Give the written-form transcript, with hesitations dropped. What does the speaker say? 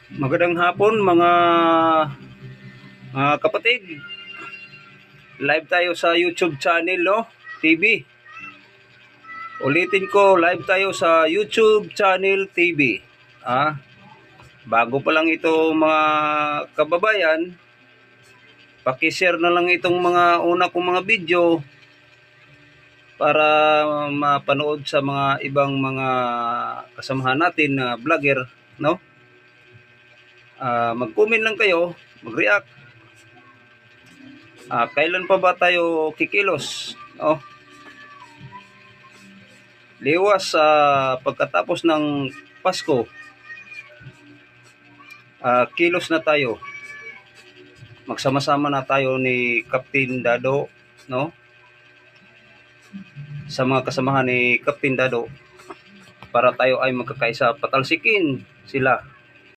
Magandang hapon mga kapatid. Live tayo sa YouTube channel, no? TV. Ulitin ko, live tayo sa YouTube channel TV. Bago pa lang ito mga kababayan, paki-share na lang itong mga una kong mga video para mapanood sa mga ibang mga kasamahan natin na vlogger, no? Mag-comment lang kayo, mag-react. Kailan pa ba tayo kikilos? Liwas sa pagkatapos ng Pasko, kilos na tayo. Magsama-sama na tayo ni Captain Dado, no? Sa mga kasamahan ni Captain Dado para tayo ay magkakaisa, patalsikin sila